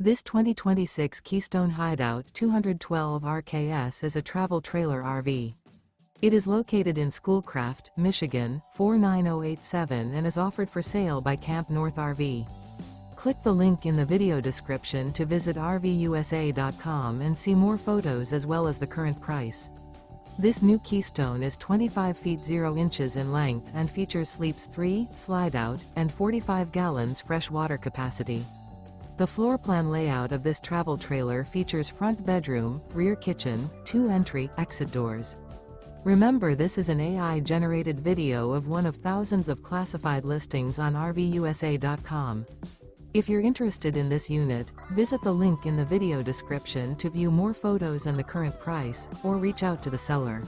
This 2026 Keystone Hideout 212 RKS is a travel trailer RV. It is located in Schoolcraft, Michigan, 49087 and is offered for sale by CampNorth RV. Click the link in the video description to visit RVUSA.com and see more photos as well as the current price. This new Keystone is 25 feet 0 inches in length and features sleeps 3, Slideout, and 45 gallons fresh water capacity. The floor plan layout of this travel trailer features front bedroom, rear kitchen, 2 entry/exit doors. Remember, this is an AI-generated video of one of thousands of classified listings on RVUSA.com. If you're interested in this unit, visit the link in the video description to view more photos and the current price, or reach out to the seller.